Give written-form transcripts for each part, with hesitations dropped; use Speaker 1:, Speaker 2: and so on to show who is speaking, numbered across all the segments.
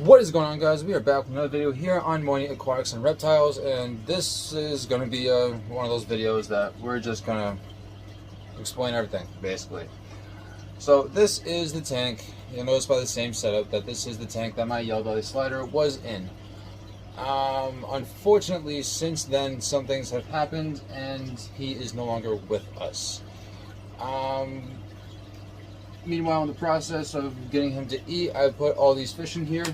Speaker 1: What is going on, guys? We are back with another video here on Morning Aquatics and Reptiles, and this is going to be one of those videos that we're just going to explain everything, basically. So this is the tank. You'll notice by the same setup that this is the tank that my yellow belly slider was in. Unfortunately, since then, some things have happened, and he is no longer with us. Meanwhile, in the process of getting him to eat, I put all these fish in here.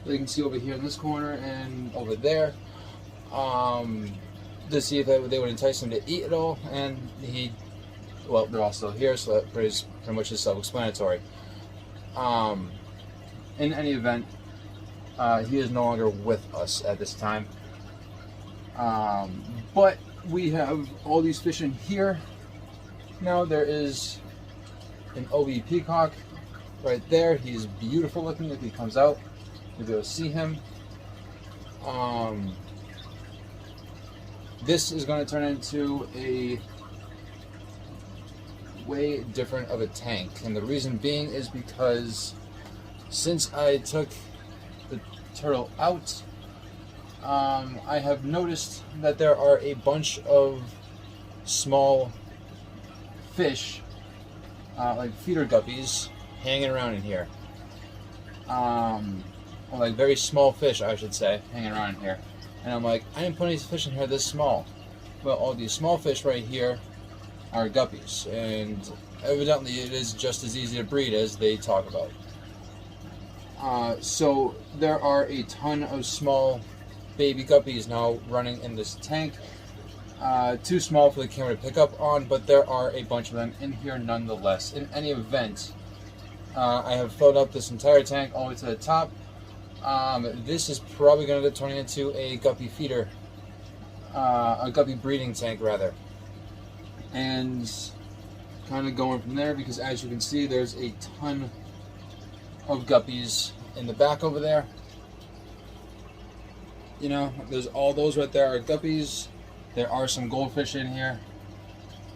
Speaker 1: You can see over here in this corner and over there, to see if they would entice him to eat at all. And well, they're all still here, so that pretty much is self-explanatory. In any event, he is no longer with us at this time. But we have all these fish in here. Now there is an OB peacock right there. He's beautiful looking. If he comes out, you'll be able to see him. This is going to turn into a way different of a tank, and the reason being is because since I took the turtle out, I have noticed that there are a bunch of small fish, like feeder guppies, hanging around in here. Or like very small fish, I should say, hanging around in here. And I'm like, I didn't put any fish in here this small. Well, all these small fish right here are guppies, and evidently it is just as easy to breed as they talk about. So there are a ton of small baby guppies now running in this tank. Too small for the camera to pick up on, but there are a bunch of them in here nonetheless. In any event, I have filled up this entire tank all the way to the top. This is probably going to end up turning into a guppy feeder, a guppy breeding tank rather, and kind of going from there, because as you can see, there's a ton of guppies in the back over there. You know, there's all those right there are guppies. There are some goldfish in here,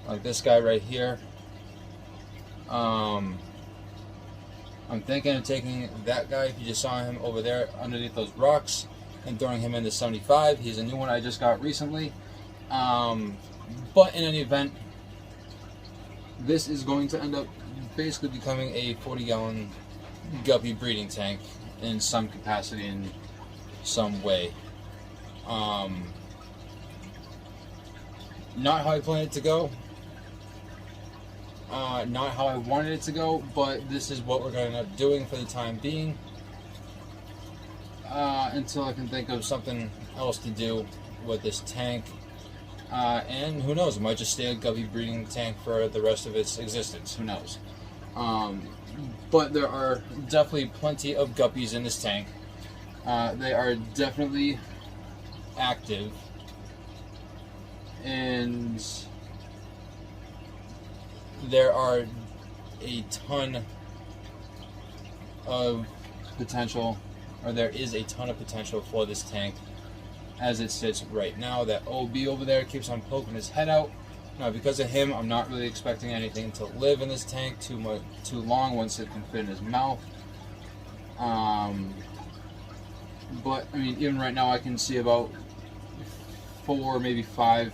Speaker 1: like this guy right here. I'm thinking of taking that guy, if you just saw him over there underneath those rocks, and throwing him into 75. He's a new one I just got recently. But in any event, this is going to end up basically becoming a 40-gallon guppy breeding tank in some capacity, in some way. Not how I planned it to go. Not how I wanted it to go, but this is what we're going to end up doing for the time being, until I can think of something else to do with this tank. And who knows, it might just stay a guppy breeding tank for the rest of its existence. Who knows? But there are definitely plenty of guppies in this tank. They are definitely active, and there are a ton of potential, or there is a ton of potential for this tank as it sits right now. That OB over there keeps on poking his head out. Now, because of him, I'm not really expecting anything to live in this tank too long once it can fit in his mouth. But I mean, even right now I can see about 4, maybe 5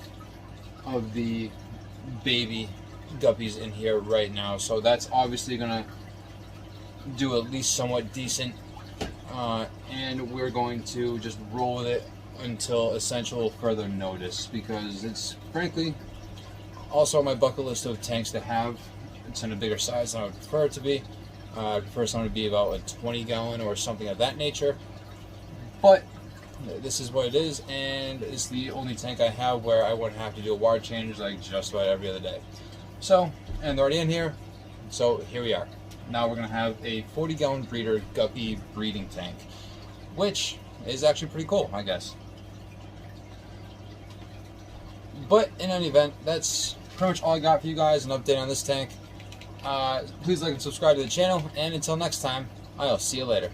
Speaker 1: of the baby guppies in here right now, so that's obviously gonna do at least somewhat decent, and we're going to just roll with it until essential further notice, because it's frankly also on my bucket list of tanks to have. It's in a bigger size than I would prefer it to be. I prefer something to be about a 20-gallon or something of that nature, but this is what it is, and it's the only tank I have where I wouldn't have to do a water change like just about every other day. So, and they're already in here, so here we are. Now we're going to have a 40-gallon breeder guppy breeding tank, which is actually pretty cool, I guess. But in any event, that's pretty much all I got for you guys, an update on this tank. Please like and subscribe to the channel, and until next time, I'll see you later.